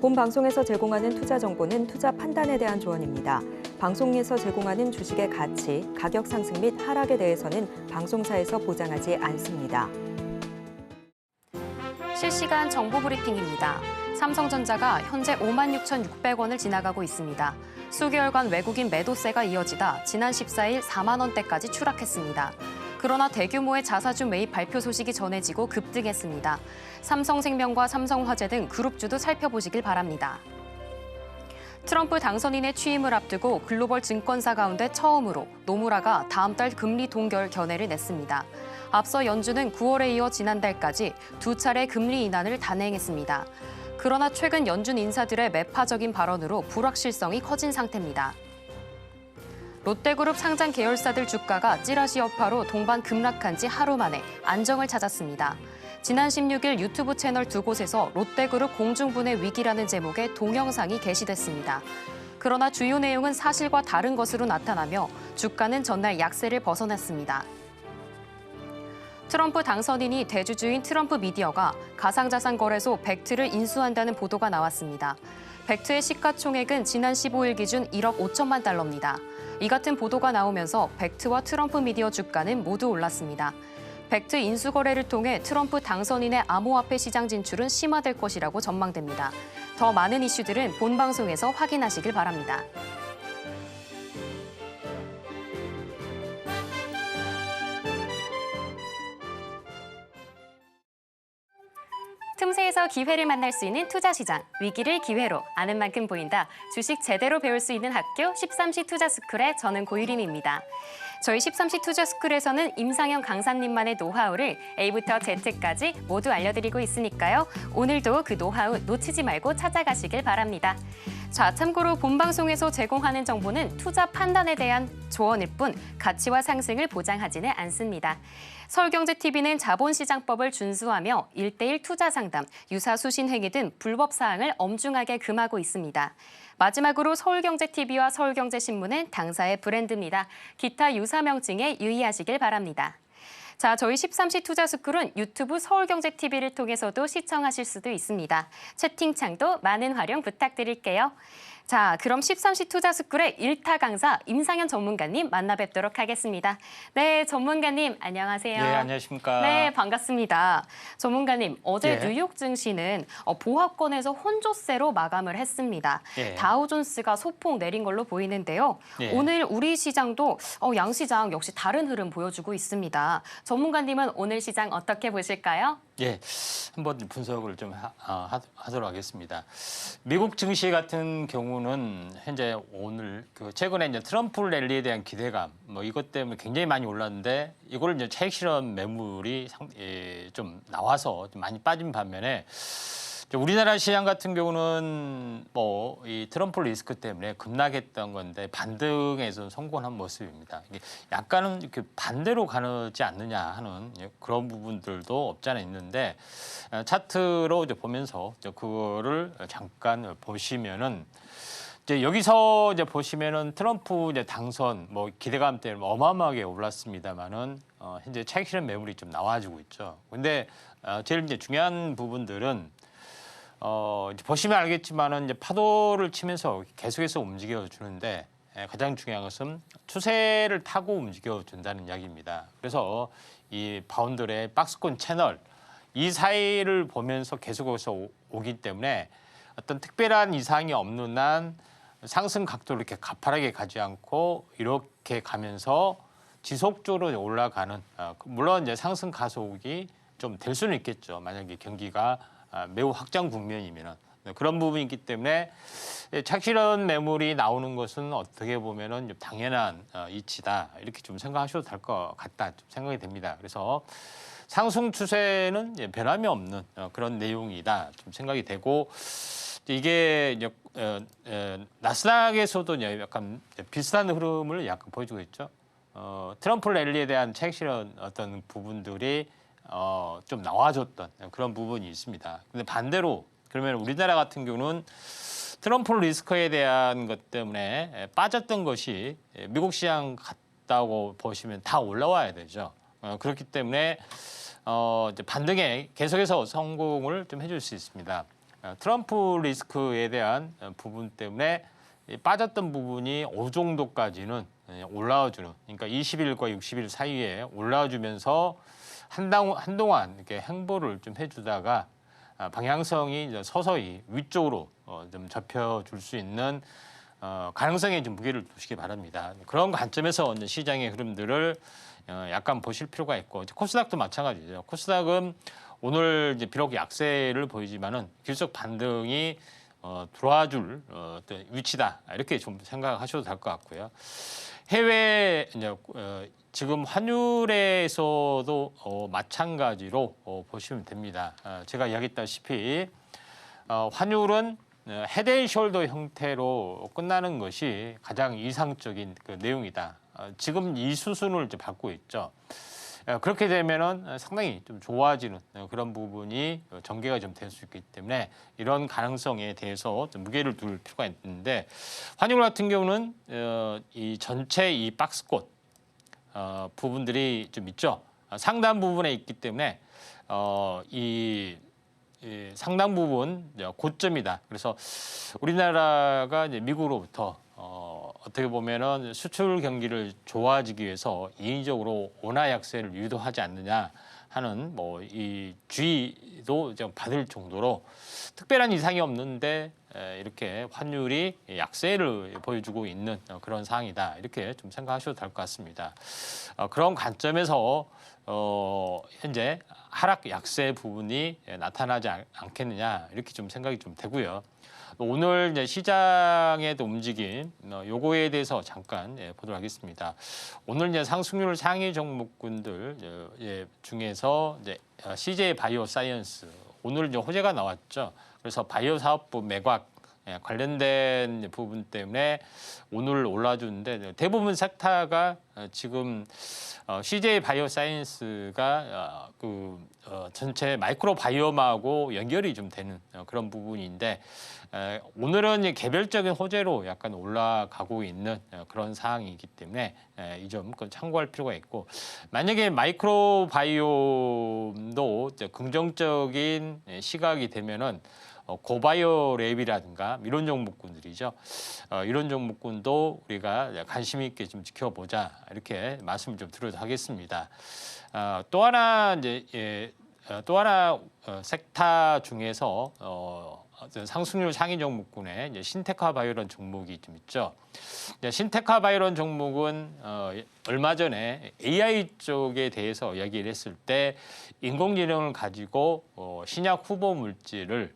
본 방송에서 제공하는 투자 정보는 투자 판단에 대한 조언입니다. 방송에서 제공하는 주식의 가치, 가격 상승 및 하락에 대해서는 방송사에서 보장하지 않습니다. 실시간 정보 브리핑입니다. 삼성전자가 현재 56,600원을 지나가고 있습니다. 수개월간 외국인 매도세가 이어지다 지난 14일 4만 원대까지 추락했습니다. 그러나 대규모의 자사주 매입 발표 소식이 전해지고 급등했습니다. 삼성생명과 삼성화재 등 그룹주도 살펴보시길 바랍니다. 트럼프 당선인의 취임을 앞두고 글로벌 증권사 가운데 처음으로 노무라가 다음 달 금리 동결 견해를 냈습니다. 앞서 연준은 9월에 이어 지난달까지 두 차례 금리 인하를 단행했습니다. 그러나 최근 연준 인사들의 매파적인 발언으로 불확실성이 커진 상태입니다. 롯데그룹 상장 계열사들 주가가 찌라시 여파로 동반 급락한 지 하루 만에 안정을 찾았습니다. 지난 16일 유튜브 채널 두 곳에서 롯데그룹 공중분해 위기라는 제목의 동영상이 게시됐습니다. 그러나 주요 내용은 사실과 다른 것으로 나타나며 주가는 전날 약세를 벗어났습니다. 트럼프 당선인이 대주주인 트럼프 미디어가 가상자산 거래소 벡트를 인수한다는 보도가 나왔습니다. 벡트의 시가총액은 지난 15일 기준 1억 5천만 달러입니다. 이 같은 보도가 나오면서 벡트와 트럼프 미디어 주가는 모두 올랐습니다. 벡트 인수 거래를 통해 트럼프 당선인의 암호화폐 시장 진출은 심화될 것이라고 전망됩니다. 더 많은 이슈들은 본 방송에서 확인하시길 바랍니다. 틈새에서 기회를 만날 수 있는 투자시장, 위기를 기회로 아는 만큼 보인다. 주식 제대로 배울 수 있는 학교 13시 투자스쿨의 저는 고유림입니다. 저희 13시 투자스쿨에서는 임상현 강사님만의 노하우를 A부터 Z까지 모두 알려드리고 있으니까요. 오늘도 그 노하우 놓치지 말고 찾아가시길 바랍니다. 자, 참고로 본 방송에서 제공하는 정보는 투자 판단에 대한 조언일 뿐 가치와 상승을 보장하지는 않습니다. 서울경제TV는 자본시장법을 준수하며 1:1 투자 상담, 유사 수신 행위 등 불법 사항을 엄중하게 금하고 있습니다. 마지막으로 서울경제TV와 서울경제신문은 당사의 브랜드입니다. 기타 유사 명칭에 유의하시길 바랍니다. 자, 저희 13시 투자스쿨은 유튜브 서울경제TV를 통해서도 시청하실 수도 있습니다. 채팅창도 많은 활용 부탁드릴게요. 자, 그럼 13시 투자스쿨의 1타 강사 임상현 전문가님 만나 뵙도록 하겠습니다. 네, 전문가님 안녕하세요. 네, 안녕하십니까. 네, 반갑습니다. 전문가님, 어제 뉴욕 증시는 보합권에서 혼조세로 마감을 했습니다. 다우존스가 소폭 내린 걸로 보이는데요. 오늘 우리 시장도 양시장 역시 다른 흐름 보여주고 있습니다. 전문가님은 오늘 시장 어떻게 보실까요? 예, 한번 분석을 좀 하도록 하겠습니다. 미국 증시 같은 경우는 현재 오늘 최근에 이제 트럼프 랠리에 대한 기대감 이것 때문에 굉장히 많이 올랐는데 이걸 이제 차익 실현 매물이 좀 나와서 좀 많이 빠진 반면에 우리나라 시장 같은 경우는 이 트럼프 리스크 때문에 급락했던 건데 반등에서 성공한 모습입니다. 이게 약간은 이렇게 반대로 가지 않느냐 하는 그런 부분들도 없지 않아 있는데 차트로 이제 보면서 그거를 잠깐 보시면은 이제 여기서 이제 보시면은 트럼프 이제 당선 기대감 때문에 어마어마하게 올랐습니다만은 현재 차익 실현 매물이 좀 나와주고 있죠. 근데 제일 이제 중요한 부분들은 이제 보시면 알겠지만은 이제 파도를 치면서 계속해서 움직여 주는데 가장 중요한 것은 추세를 타고 움직여 준다는 이야기입니다. 그래서 이 바운더의 박스권 채널 이 사이를 보면서 계속해서 오기 때문에 어떤 특별한 이상이 없는 한 상승 각도를 이렇게 가파르게 가지 않고 이렇게 가면서 지속적으로 올라가는 물론 이제 상승 가속이 좀 될 수는 있겠죠. 만약에 경기가 매우 확장 국면이면은 그런 부분이 있기 때문에 차익 실현 매물이 나오는 것은 어떻게 보면은 좀 당연한 이치다 이렇게 좀 생각하셔도 될 것 같다 좀 생각이 됩니다. 그래서 상승 추세는 변함이 없는 그런 내용이다 좀 생각이 되고 이게 이제 나스닥에서도 약간 비슷한 흐름을 약간 보여주고 있죠. 트럼프 랠리에 대한 차익 실현 어떤 부분들이 좀 나와줬던 그런 부분이 있습니다. 근데 반대로 그러면 우리나라 같은 경우는 트럼프 리스크에 대한 것 때문에 빠졌던 것이 미국 시장 같다고 보시면 다 올라와야 되죠. 그렇기 때문에 이제 반등에 계속해서 성공을 좀 해줄 수 있습니다. 트럼프 리스크에 대한 부분 때문에 빠졌던 부분이 어느 정도까지는 올라와주는, 그러니까 20일과 60일 사이에 올라와주면서 한동안 이렇게 행보를 좀 해주다가 방향성이 이제 서서히 위쪽으로 좀 접혀줄 수 있는 가능성에 좀 무게를 두시기 바랍니다. 그런 관점에서 이제 시장의 흐름들을 약간 보실 필요가 있고, 코스닥도 마찬가지죠. 코스닥은 오늘 이제 비록 약세를 보이지만은 기술적 반등이 들어와줄 어떤 위치다, 이렇게 좀 생각하셔도 될 것 같고요. 해외 이제 지금 환율에서도 마찬가지로 보시면 됩니다. 제가 이야기했다시피 환율은 헤드앤숄더 형태로 끝나는 것이 가장 이상적인 그 내용이다. 지금 이 수순을 이제 밟고 있죠. 그렇게 되면은 상당히 좀 좋아지는 그런 부분이 전개가 좀 될 수 있기 때문에 이런 가능성에 대해서 좀 무게를 둘 필요가 있는데, 환율 같은 경우는 이 전체 이 박스권 부분들이 좀 있죠. 상단 부분에 있기 때문에 이 상당 부분 고점이다. 그래서 우리나라가 이제 미국으로부터 어떻게 보면은 수출 경기를 좋아지기 위해서 인위적으로 원화 약세를 유도하지 않느냐 하는 뭐 이 주의도 좀 받을 정도로 특별한 이상이 없는데 이렇게 환율이 약세를 보여주고 있는 그런 상황이다, 이렇게 좀 생각하셔도 될 것 같습니다. 그런 관점에서 현재 하락 약세 부분이 나타나지 않겠느냐, 이렇게 좀 생각이 좀 되고요. 오늘 이제 시장의 움직임 요거에 대해서 잠깐 보도록 하겠습니다. 오늘 이제 상승률 상위 종목군들 중에서 이제 CJ 바이오 사이언스, 오늘 이제 호재가 나왔죠. 그래서 바이오 사업부 매각 관련된 부분 때문에 오늘 올라주는데, 대부분 섹터가 지금 CJ 바이오 사이언스가 전체 마이크로 바이옴하고 연결이 좀 되는 그런 부분인데, 오늘은 개별적인 호재로 약간 올라가고 있는 그런 상황이기 때문에 이 점 참고할 필요가 있고, 만약에 마이크로 바이옴도 긍정적인 시각이 되면은 고바이오 랩이라든가 이런 종목군들이죠. 이런 종목군도 우리가 관심 있게 좀 지켜보자, 이렇게 말씀을 좀 드려도 하겠습니다. 또 하나 이제 또 하나 섹터 중에서 상승률 상위 종목군에 이제 신테카 바이오런 종목이 좀 있죠. 신테카 바이오런 종목은 얼마 전에 AI 쪽에 대해서 이야기를 했을 때 인공지능을 가지고 신약 후보 물질을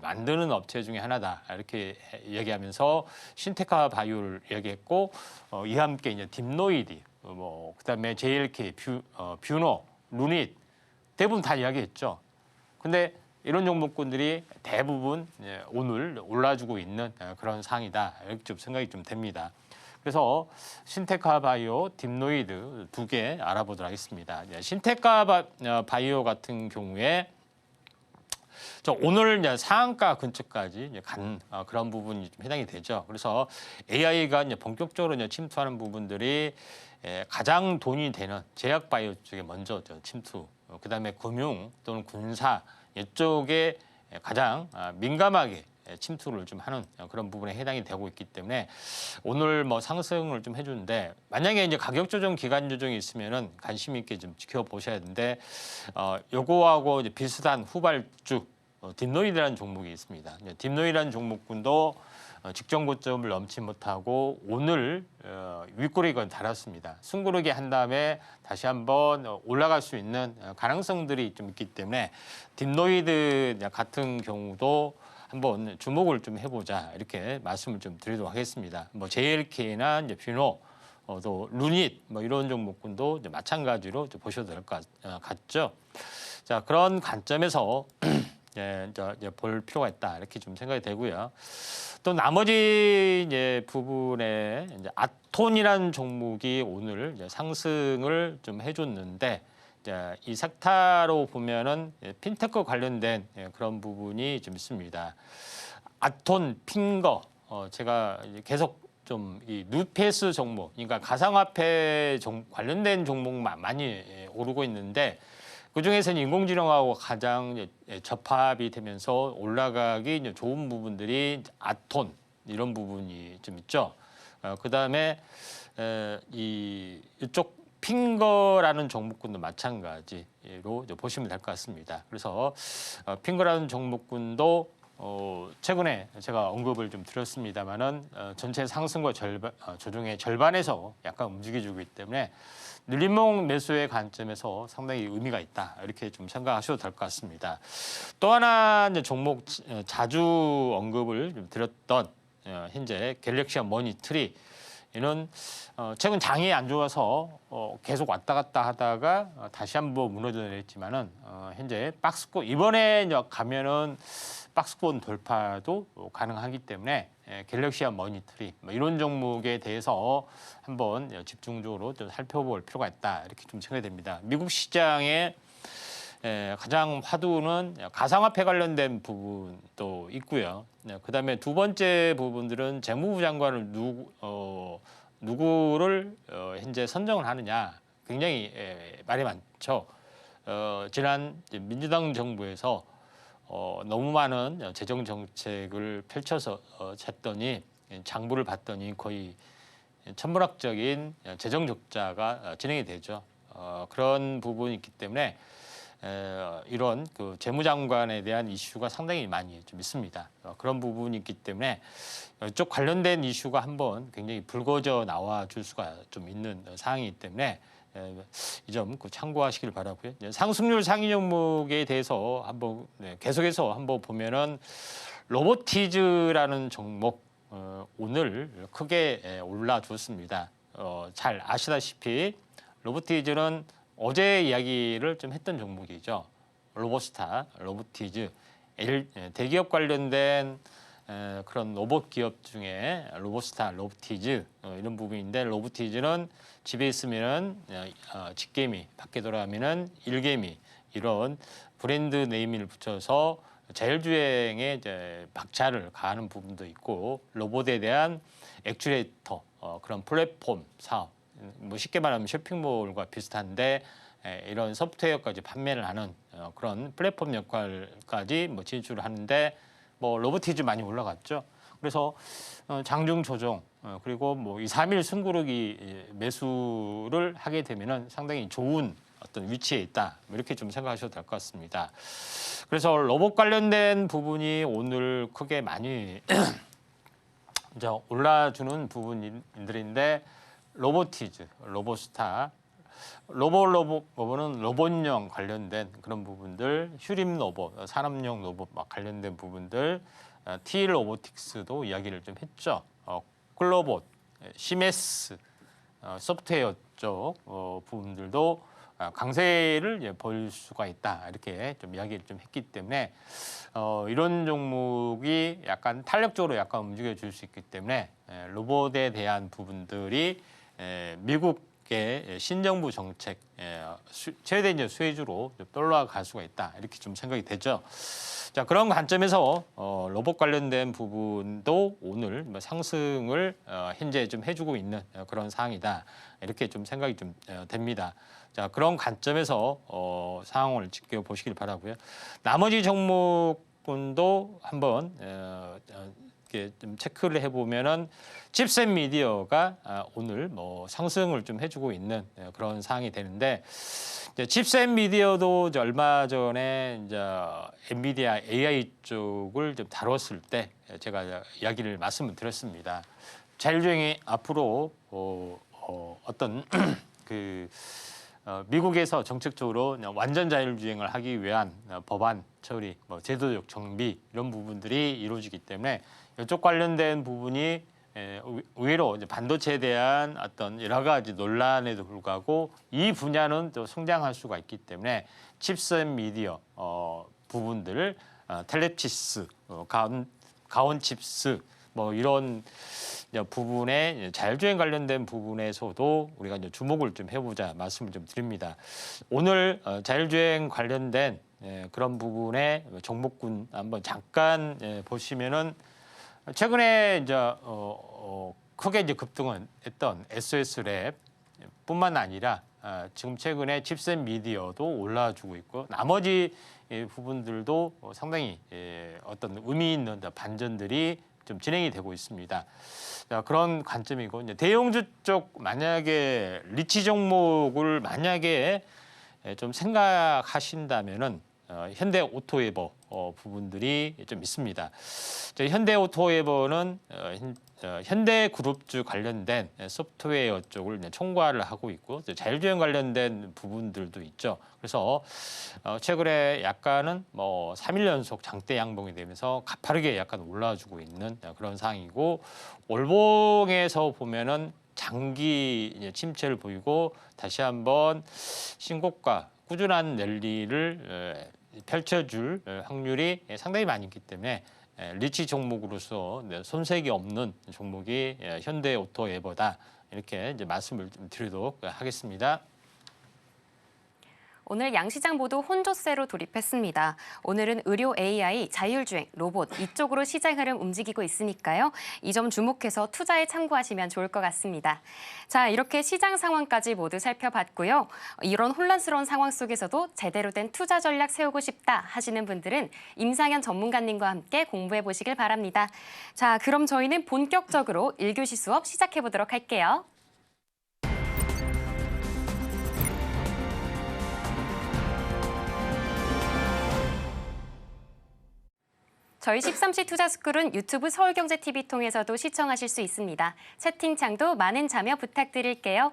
만드는 업체 중에 하나다, 이렇게 이야기하면서 신테카 바이오를 이야기했고, 이와 함께 이제 딥노이드, 그다음에 JLK, 뷰노, 루닛 대부분 다 이야기했죠. 근데 이런 종목군들이 대부분 오늘 올라주고 있는 그런 상황이다, 이렇게 좀 생각이 좀 됩니다. 그래서 신테카 바이오, 딥노이드 두 개 알아보도록 하겠습니다. 신테카 바이오 같은 경우에 오늘 이제 상한가 근처까지 간 그런 부분이 좀 해당이 되죠. 그래서 AI가 이제 본격적으로 이제 침투하는 부분들이 가장 돈이 되는 제약 바이오 쪽에 먼저 침투, 그다음에 금융 또는 군사 이쪽에 가장 민감하게 침투를 좀 하는 그런 부분에 해당이 되고 있기 때문에 오늘 뭐 상승을 좀 해주는데, 만약에 이제 가격 조정, 기간 조정이 있으면은 관심 있게 좀 지켜보셔야 되는데, 요거하고 이제 비슷한 후발주 딥노이드라는 종목이 있습니다. 딥노이드라는 종목군도 직전 고점을 넘지 못하고 오늘 윗꼬리가 달았습니다. 숨고르기 한 다음에 다시 한번 올라갈 수 있는 가능성들이 좀 있기 때문에 딥노이드 같은 경우도 한번 주목을 좀 해보자, 이렇게 말씀을 좀 드리도록 하겠습니다. 뭐 JLK나 이제 뷰노, 또 루닛 이런 종목군도 이제 마찬가지로 이제 보셔도 될 것 같죠. 자, 그런 관점에서 이제 볼 필요가 있다, 이렇게 좀 생각이 되고요. 또 나머지 이제 부분에 이제 아톤이라는 종목이 오늘 이제 상승을 좀 해줬는데, 이제 이 섹터로 보면은 핀테크 관련된 그런 부분이 좀 있습니다. 아톤, 핑거, 제가 이제 계속 좀 이 누페스 종목, 그러니까 가상화폐 관련된 종목 많이 오르고 있는데, 그 중에서는 인공지능하고 가장 접합이 되면서 올라가기 이제 좋은 부분들이 아톤 이런 부분이 좀 있죠. 그다음에 이쪽 핑거라는 종목군도 마찬가지로 보시면 될 것 같습니다. 그래서 핑거라는 종목군도 최근에 제가 언급을 좀 드렸습니다만은 전체 상승과 조정의 절반에서 약간 움직여주고 있기 때문에 눌림목 매수의 관점에서 상당히 의미가 있다 이렇게 좀 생각하셔도 될 것 같습니다. 또 하나 이제 종목 자주 언급을 좀 드렸던 현재 갤럭시 머니트리 이는 최근 장이 안 좋아서 계속 왔다 갔다 하다가 다시 한번 무너져 내렸지만은 현재 박스권 이번에 가면은 박스권 돌파도 가능하기 때문에 갤럭시 머니트리 이런 종목에 대해서 한번 집중적으로 좀 살펴볼 필요가 있다 이렇게 좀 생각이 됩니다. 미국 시장의 가장 화두는 가상화폐 관련된 부분도 있고요. 그다음에 두 번째 부분들은 재무부 장관을 누구를 현재 선정을 하느냐 굉장히 말이 많죠. 지난 민주당 정부에서 너무 많은 재정 정책을 펼쳐서 쳤더니 장부를 봤더니 거의 천문학적인 재정 적자가 진행이 되죠. 그런 부분이 있기 때문에 이런 그 재무장관에 대한 이슈가 상당히 많이 좀 있습니다. 그런 부분이 있기 때문에 이쪽 관련된 이슈가 한번 굉장히 불거져 나와 줄 수가 좀 있는 사항이기 때문에 이 점 참고하시길 바라고요. 상승률 상위 종목에 대해서 한번 계속해서 한번 보면은 로보티즈라는 종목 오늘 크게 올라줬습니다. 잘 아시다시피 로보티즈는 어제 이야기를 좀 했던 종목이죠. 로보스타, 로보티즈, 대기업 관련된 그런 로봇 기업 중에 로보스타, 로보티즈 이런 부분인데 로보티즈는 집에 있으면은 직개미, 밖에 돌아가면은 일개미 이런 브랜드 네이밍을 붙여서 자율주행에 이제 박차를 가하는 부분도 있고 로봇에 대한 액추에이터 그런 플랫폼 사업 뭐 쉽게 말하면 쇼핑몰과 비슷한데 이런 소프트웨어까지 판매를 하는 그런 플랫폼 역할까지 뭐 진출을 하는데 뭐 로보티즈 많이 올라갔죠. 그래서 장중 조정 그리고 뭐 2, 3일 숨고르기 매수를 하게 되면은 상당히 좋은 어떤 위치에 있다 이렇게 좀 생각하셔도 될 것 같습니다. 그래서 로봇 관련된 부분이 오늘 크게 많이 이제 올라주는 부분들인데 로보티즈, 로보스타, 로봇은 로봇용 관련된 그런 부분들, 휴림 로봇, 산업용 로봇 막 관련된 부분들, T 로보틱스도 이야기를 좀 했죠. 클로봇, 시메스, 소프트웨어 쪽 부분들도 강세를 보일 수가 있다 이렇게 좀 이야기를 좀 했기 때문에 이런 종목이 약간 탄력적으로 약간 움직여 줄 수 있기 때문에 로봇에 대한 부분들이 미국의 신정부 정책 최대 이제 수혜주로 올라갈 수가 있다 이렇게 좀 생각이 되죠. 자 그런 관점에서 로봇 관련된 부분도 오늘 상승을 현재 좀 해주고 있는 그런 상황이다 이렇게 좀 생각이 좀 됩니다. 자 그런 관점에서 상황을 지켜보시길 바라고요. 나머지 종목군도 한번 이렇게 좀 체크를 해보면은 칩셋 미디어가 오늘 뭐 상승을 좀 해주고 있는 그런 상황이 되는데 칩셋 미디어도 이제 얼마 전에 이제 엔비디아 AI 쪽을 좀 다뤘을 때 제가 이야기를 말씀을 드렸습니다. 자율주행이 앞으로 어떤 그 미국에서 정책적으로 완전 자율주행을 하기 위한 법안 처리, 뭐 제도적 정비 이런 부분들이 이루어지기 때문에 이쪽 관련된 부분이 의외로 이제 반도체에 대한 어떤 여러 가지 논란에도 불구하고 이 분야는 또 성장할 수가 있기 때문에 칩셋 미디어 부분들, 텔레치스, 가온 칩스 뭐 이런 부분에 자율주행 관련된 부분에서도 우리가 이제 주목을 좀 해보자 말씀을 좀 드립니다. 오늘 자율주행 관련된 그런 부분의 종목군 한번 잠깐 보시면은 최근에 이제 크게 이제 급등을 했던 SOS랩뿐만 아니라 지금 최근에 칩셋 미디어도 올라와주고 있고 나머지 부분들도 상당히 어떤 의미 있는 반전들이 좀 진행이 되고 있습니다. 자, 그런 관점이고 이제 대형주 쪽 만약에 리치 종목을 만약에 좀 생각하신다면은 현대오토웨버 부분들이 좀 있습니다. 현대오토웨버는 현대그룹주 관련된 소프트웨어 쪽을 총괄을 하고 있고 자율주행 관련된 부분들도 있죠. 그래서 최근에 약간은 뭐 3일 연속 장대 양봉이 되면서 가파르게 약간 올라와주고 있는 그런 상황이고 월봉에서 보면은 장기 침체를 보이고 다시 한번 신고가 꾸준한 랠리를 펼쳐줄 확률이 상당히 많이 있기 때문에 리치 종목으로서 손색이 없는 종목이 현대오토에버다 이렇게 이제 말씀을 좀 드리도록 하겠습니다. 오늘 양시장 모두 혼조세로 돌입했습니다. 오늘은 의료 AI, 자율주행, 로봇 이쪽으로 시장 흐름 움직이고 있으니까요. 이 점 주목해서 투자에 참고하시면 좋을 것 같습니다. 자, 이렇게 시장 상황까지 모두 살펴봤고요. 이런 혼란스러운 상황 속에서도 제대로 된 투자 전략 세우고 싶다 하시는 분들은 임상현 전문가님과 함께 공부해 보시길 바랍니다. 자, 그럼 저희는 본격적으로 1교시 수업 시작해 보도록 할게요. 저희 13시 투자스쿨은 유튜브 서울경제TV 통해서도 시청하실 수 있습니다. 채팅창도 많은 참여 부탁드릴게요.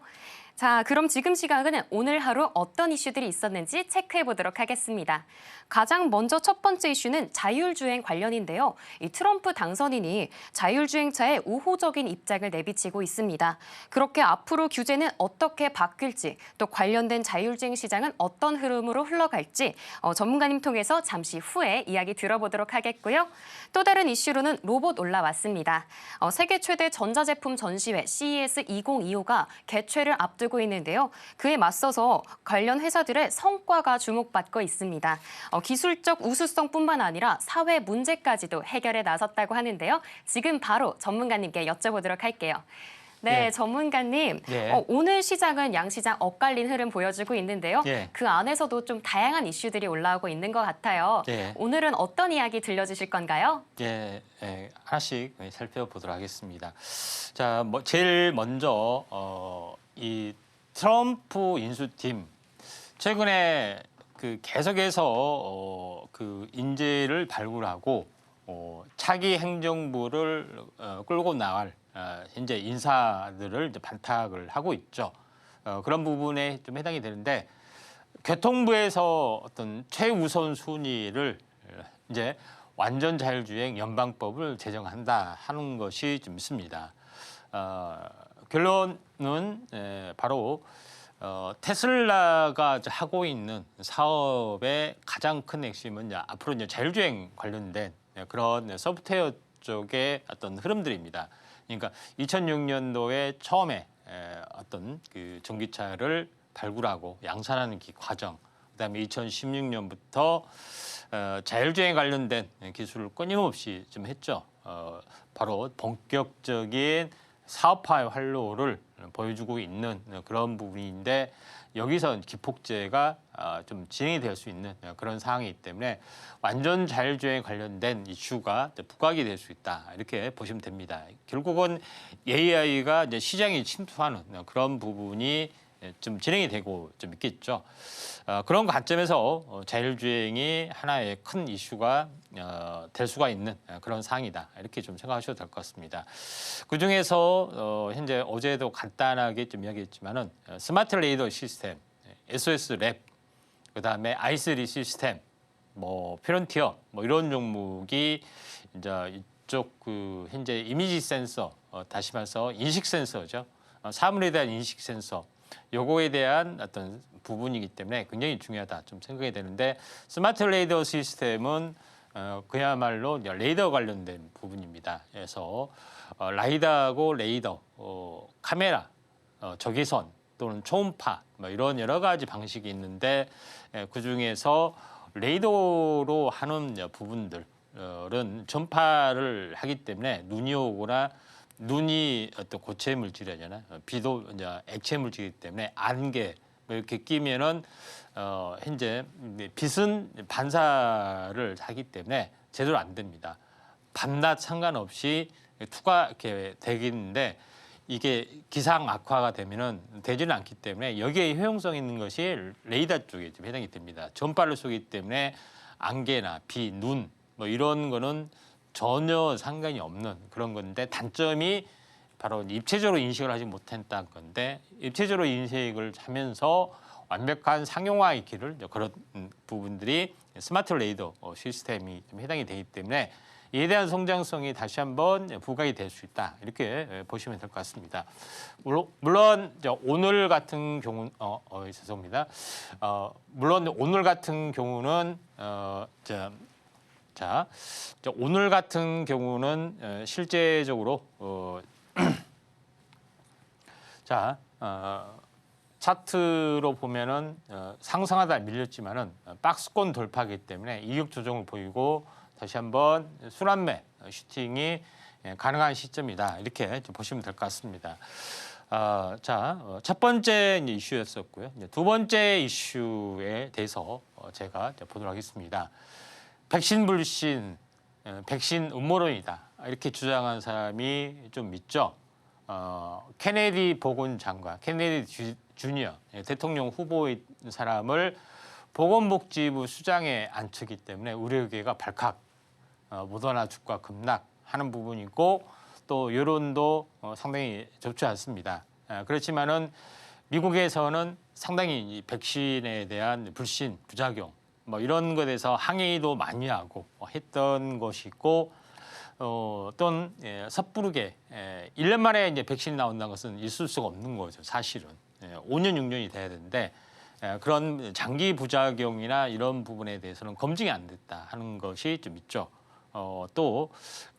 자, 그럼 지금 시각은 오늘 하루 어떤 이슈들이 있었는지 체크해 보도록 하겠습니다. 가장 먼저 첫 번째 이슈는 자율주행 관련인데요. 이 트럼프 당선인이 자율주행차에 우호적인 입장을 내비치고 있습니다. 그렇게 앞으로 규제는 어떻게 바뀔지, 또 관련된 자율주행 시장은 어떤 흐름으로 흘러갈지 전문가님 통해서 잠시 후에 이야기 들어보도록 하겠고요. 또 다른 이슈로는 로봇 올라왔습니다. 세계 최대 전자제품 전시회 CES 2025가 개최를 앞두고 있는데요. 그에 맞서서 관련 회사들의 성과가 주목받고 있습니다. 기술적 우수성뿐만 아니라 사회 문제까지도 해결에 나섰다고 하는데요. 지금 바로 전문가님께 여쭤보도록 할게요. 네, 전문가님. 오늘 시장은 양시장 엇갈린 흐름 보여주고 있는데요. 그 안에서도 좀 다양한 이슈들이 올라오고 있는 것 같아요. 오늘은 어떤 이야기 들려주실 건가요? 하나씩 살펴보도록 하겠습니다. 자, 제일 먼저 이 트럼프 인수팀 최근에 계속해서 인재를 발굴하고 차기 행정부를 끌고 나갈 현재 인사들을 이제 발탁을 하고 있죠. 그런 부분에 좀 해당이 되는데 교통부에서 어떤 최우선 순위를 이제 완전 자율주행 연방법을 제정한다 하는 것이 좀 있습니다. 결론은 바로 테슬라가 하고 있는 사업의 가장 큰 핵심은 앞으로 이제 자율주행 관련된 그런 소프트웨어 쪽의 어떤 흐름들입니다. 그러니까 2006년도에 처음에 어떤 전기차를 발굴하고 양산하는 과정, 그다음에 2016년부터 자율주행 관련된 기술을 끊임없이 좀 했죠. 바로 본격적인 사업화의 활로를 보여주고 있는 그런 부분인데 여기서 기폭제가 좀 진행이 될 수 있는 그런 상황이기 때문에 완전 자율주행 관련된 이슈가 부각이 될 수 있다 이렇게 보시면 됩니다. 결국은 AI가 이제 시장에 침투하는 그런 부분이 좀 진행이 되고 좀 있겠죠. 그런 관점에서 자율주행이 하나의 큰 이슈가 될 수가 있는 그런 상황이다 이렇게 좀 생각하셔도 될 것 같습니다. 그 중에서 현재 어제도 간단하게 좀 이야기했지만은 스마트 레이더 시스템, SOS 랩, 그 다음에 i3 시스템, 피런티어 이런 종목이 이제 이쪽 현재 이미지 센서, 다시 말해서 인식 센서죠. 사물에 대한 인식 센서. 요거에 대한 어떤 부분이기 때문에 굉장히 중요하다 좀 생각이 되는데 스마트 레이더 시스템은 그야말로 레이더 관련된 부분입니다. 그래서 라이다하고 레이더, 카메라, 적외선 또는 초음파 이런 여러 가지 방식이 있는데 그 중에서 레이더로 하는 부분들은 전파를 하기 때문에 눈이 오거나 눈이 어떤 고체 물질이잖아요. 비도 이제 액체 물질이기 때문에 안개 뭐 이렇게 끼면은 현재 빛은 반사를 하기 때문에 제대로 안 됩니다. 밤낮 상관없이 투가 이렇게 되겠는데 이게 기상 악화가 되면은 되지는 않기 때문에 여기에 효용성 있는 것이 레이더 쪽에 좀 해당이 됩니다. 전파를 쏘기 때문에 안개나 비, 눈 뭐 이런 거는 전혀 상관이 없는 그런 건데 단점이 바로 입체적으로 인식을 하지 못했다는 건데 입체적으로 인식을 하면서 완벽한 상용화의 길을 그런 부분들이 스마트 레이더 시스템이 좀 해당이 되기 때문에 이에 대한 성장성이 다시 한번 부각이 될 수 있다 이렇게 보시면 될 것 같습니다. 물론 오늘 같은 경우 죄송합니다. 물론 오늘 같은 경우는 오늘 같은 경우는 실제적으로 차트로 보면은 상승하다 밀렸지만은 박스권 돌파하기 때문에 이격 조정을 보이고 다시 한번 순환매 슈팅이 가능한 시점이다 이렇게 좀 보시면 될 것 같습니다. 첫 번째 이슈였었고요. 두 번째 이슈에 대해서 제가 보도록 하겠습니다. 백신 불신, 백신 음모론이다 이렇게 주장한 사람이 좀 있죠. 케네디 보건장관, 케네디 주니어 대통령 후보인 사람을 보건복지부 수장에 앉히기 때문에 우리 의회가 발칵 모더나 주가 급락하는 부분이고 또 여론도 상당히 좋지 않습니다. 그렇지만은 미국에서는 상당히 이 백신에 대한 불신, 부작용 뭐 이런 것에 대해서 항의도 많이 하고 했던 것이 있고 또는 섣부르게 1년 만에 이제 백신이 나온다는 것은 있을 수가 없는 거죠. 사실은 5년, 6년이 돼야 되는데 그런 장기 부작용이나 이런 부분에 대해서는 검증이 안 됐다 하는 것이 좀 있죠. 또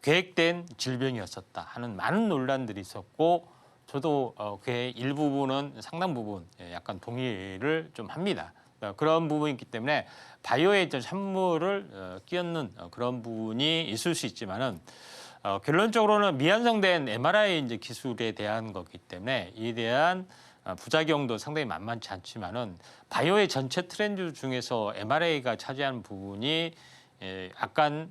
계획된 질병이었었다 하는 많은 논란들이 있었고 저도 그의 일부분은 상당 부분 약간 동의를 좀 합니다. 그런 부분이 있기 때문에 바이오에 찬물을 끼얹는 그런 부분이 있을 수 있지만은 결론적으로는 미완성된 MRI 이제 기술에 대한 거기 때문에 이에 대한 부작용도 상당히 만만치 않지만은 바이오의 전체 트렌드 중에서 MRI가 차지하는 부분이 약간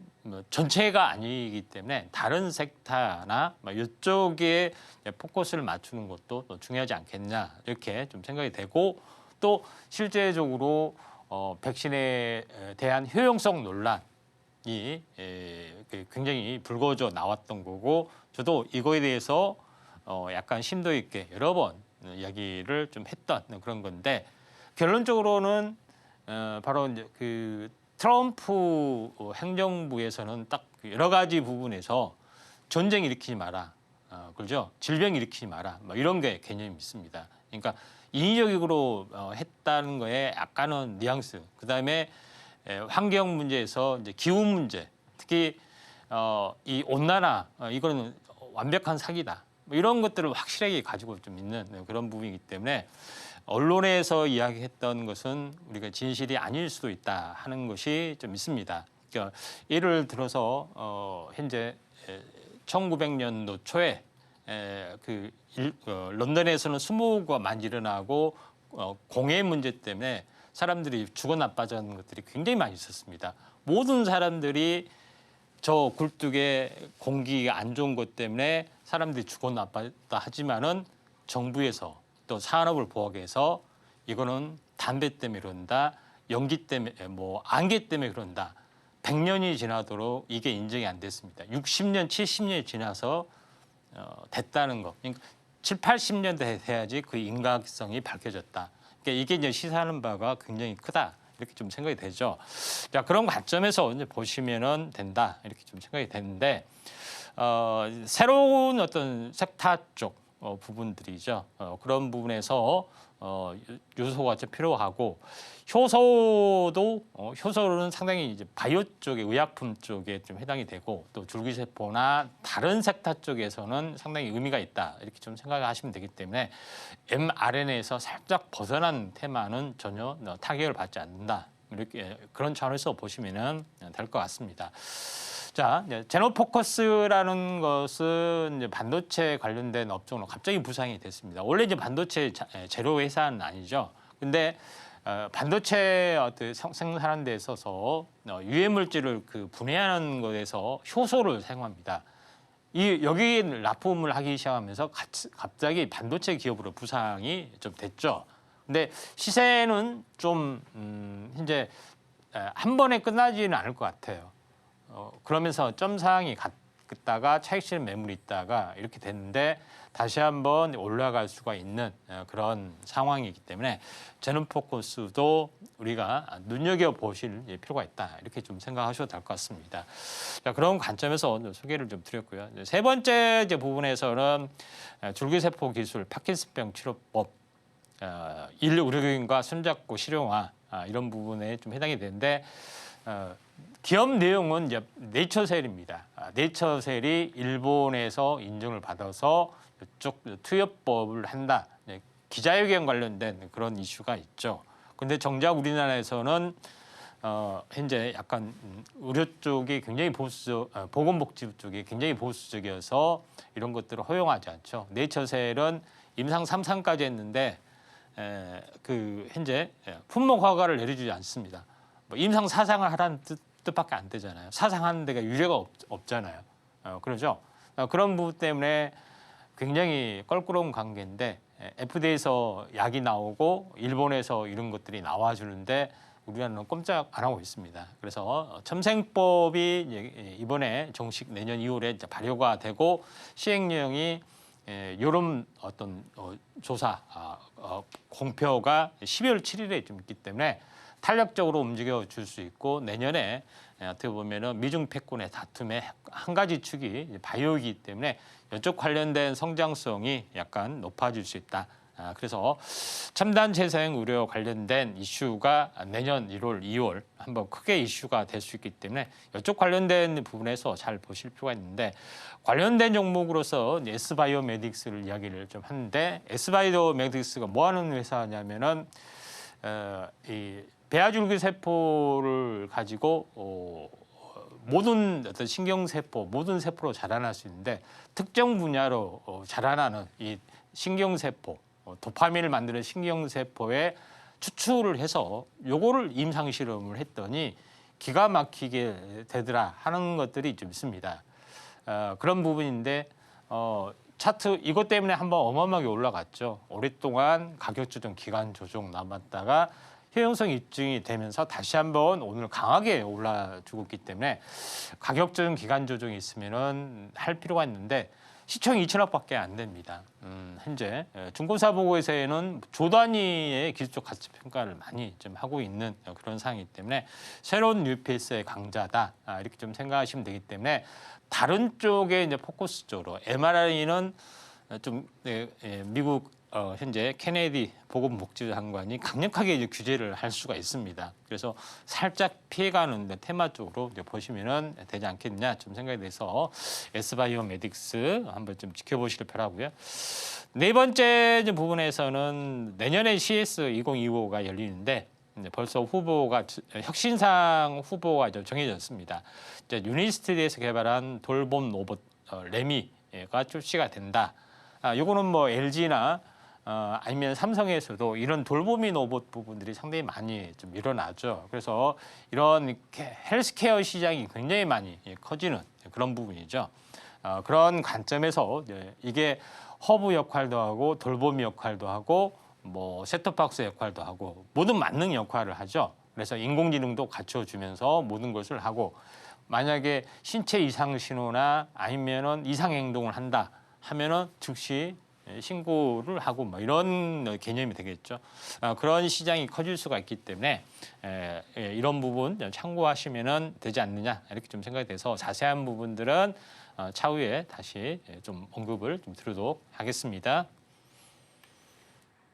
전체가 아니기 때문에 다른 섹터나 이쪽에 포커스를 맞추는 것도 또 중요하지 않겠냐 이렇게 좀 생각이 되고 또 실제적으로 백신에 대한 효용성 논란이 굉장히 불거져 나왔던 거고 저도 이거에 대해서 약간 심도 있게 여러 번 이야기를 좀 했던 그런 건데 결론적으로는 바로 이제 그 트럼프 행정부에서는 딱 여러 가지 부분에서 전쟁 일으키지 마라, 그렇죠? 질병 일으키지 마라, 뭐 이런 게 개념이 있습니다. 그러니까 인위적으로 했다는 거에 약간은 뉘앙스. 그다음에 환경 문제에서 이제 기후 문제, 특히 이 온난화 이거는 완벽한 사기다. 뭐 이런 것들을 확실하게 가지고 좀 있는 그런 부분이기 때문에 언론에서 이야기했던 것은 우리가 진실이 아닐 수도 있다 하는 것이 좀 있습니다. 그러니까 예를 들어서 현재 1900년도 초에 런던에서는 스모그가 많이 일어나고 공해 문제 때문에 사람들이 죽어 나빠지는 것들이 굉장히 많이 있었습니다. 모든 사람들이 저 굴뚝에 공기가 안 좋은 것 때문에 사람들이 죽어 나빴다 하지만은 정부에서 또 산업을 보호하기 위해서 이거는 담배 때문에 그런다, 연기 때문에 뭐 안개 때문에 그런다. 100년이 지나도록 이게 인정이 안 됐습니다. 60년, 70년이 지나서 됐다는 거. 그러니까 7, 80년 돼야지 그 인과성이 밝혀졌다. 그러니까 이게 이제 시사하는 바가 굉장히 크다. 이렇게 좀 생각이 되죠. 자, 그런 관점에서 이제 보시면은 된다. 이렇게 좀 생각이 되는데 새로운 어떤 섹터 쪽 부분들이죠. 그런 부분에서 요소가 좀 필요하고 효소는 상당히 이제 바이오 쪽에 의약품 쪽에 좀 해당이 되고 또 줄기세포나 다른 섹터 쪽에서는 상당히 의미가 있다 이렇게 좀 생각하시면 되기 때문에 mRNA에서 살짝 벗어난 테마는 전혀 타격을 받지 않는다 이렇게 그런 차원에서 보시면은 될 것 같습니다. 자, 제노포커스라는 것은 이제 반도체 관련된 업종으로 갑자기 부상이 됐습니다. 원래 이제 반도체 재료 회사는 아니죠. 근데 반도체 어떤 생산하는 데 있어서 유해 물질을 그 분해하는 것에서 효소를 사용합니다. 여기 납품을 하기 시작하면서 갑자기 반도체 기업으로 부상이 좀 됐죠. 근데 시세는 좀 현재 한 번에 끝나지는 않을 것 같아요. 그러면서 점 상황이 갔다가 차익실 매물이 있다가 이렇게 됐는데 다시 한번 올라갈 수가 있는 그런 상황이기 때문에 제너포커스도 우리가 눈여겨보실 필요가 있다. 이렇게 좀 생각하셔도 될 것 같습니다. 자, 그런 관점에서 소개를 좀 드렸고요. 세 번째 이제 부분에서는 줄기세포 기술, 파킨슨병 치료법, 인류 의료기관과 손잡고 실용화 이런 부분에 좀 해당이 되는데 기업 내용은 이제 네이처셀입니다. 네이처셀이 일본에서 인증을 받아서 이쪽 투여법을 한다. 기자회견 관련된 그런 이슈가 있죠. 그런데 정작 우리나라에서는 현재 약간 의료 쪽이 굉장히 보건복지부 쪽이 굉장히 보수적이어서 이런 것들을 허용하지 않죠. 네이처셀은 임상 3상까지 했는데 그 현재 품목 허가를 내려주지 않습니다. 뭐 임상 4상을 하라는 뜻밖에 안 되잖아요. 4상하는 데가 유례가 없잖아요. 그러죠. 그런 부분 때문에 굉장히 껄끄러운 관계인데 FDA에서 약이 나오고 일본에서 이런 것들이 나와주는데 우리나라는 꼼짝 안 하고 있습니다. 그래서 첨생법이 이번에 정식 내년 2월에 이제 발효가 되고 시행령이 이런 어떤 조사 공표가 12월 7일에 좀 있기 때문에 탄력적으로 움직여 줄 수 있고 내년에 어떻게 보면은 미중 패권의 다툼의 한 가지 축이 바이오이기 때문에 이쪽 관련된 성장성이 약간 높아질 수 있다. 그래서 첨단 재생 의료 관련된 이슈가 내년 1월, 2월 한번 크게 이슈가 될 수 있기 때문에 이쪽 관련된 부분에서 잘 보실 필요가 있는데 관련된 종목으로서 S바이오메딕스를 이야기를 좀 하는데 S바이오메딕스가 뭐 하는 회사냐면은 이 배아줄기 세포를 가지고 모든 어떤 신경세포, 모든 세포로 자라날 수 있는데 특정 분야로 자라나는 이 신경세포, 도파민을 만드는 신경세포에 추출을 해서 요거를 임상 실험을 했더니 기가 막히게 되더라 하는 것들이 좀 있습니다. 그런 부분인데 차트 이것 때문에 한번 어마어마하게 올라갔죠. 오랫동안 가격 조정, 기간 조정 남았다가 효용성 입증이 되면서 다시 한번 오늘 강하게 올라주고 있기 때문에 가격 조정, 기간 조정이 있으면은 할 필요가 있는데 시총이 2천억밖에 안 됩니다. 현재 중공사 보고서에는 조 단위의 기술적 가치 평가를 많이 좀 하고 있는 그런 상황이기 때문에 새로운 뉴페이스의 강자다 이렇게 좀 생각하시면 되기 때문에 다른 쪽에 이제 포커스 쪽으로 MRI는 좀 미국 현재 케네디 보건복지부 장관이 강력하게 이제 규제를 할 수가 있습니다. 그래서 살짝 피해가는 테마 쪽으로 이제 보시면은 되지 않겠냐 좀 생각이 돼서 S바이오메딕스 한번 좀 지켜보시길 바라고요. 네 번째 부분에서는 내년에 CS 2025가 열리는데 벌써 후보가 혁신상 후보가 정해졌습니다. 이제 유니스트리에서 개발한 돌봄 로봇 레미가 출시가 된다. 이거는 뭐 LG나 아니면 삼성에서도 이런 돌보미 로봇 부분들이 상당히 많이 좀 일어나죠. 그래서 이런 헬스케어 시장이 굉장히 많이 커지는 그런 부분이죠. 그런 관점에서 이게 허브 역할도 하고 돌보미 역할도 하고 뭐 셋톱박스 역할도 하고 모든 만능 역할을 하죠. 그래서 인공지능도 갖춰주면서 모든 것을 하고 만약에 신체 이상 신호나 아니면은 이상 행동을 한다 하면은 즉시 신고를 하고 뭐 이런 개념이 되겠죠. 그런 시장이 커질 수가 있기 때문에 이런 부분 참고하시면 되지 않느냐 이렇게 좀 생각이 돼서 자세한 부분들은 차후에 다시 좀 언급을 좀 드리도록 하겠습니다.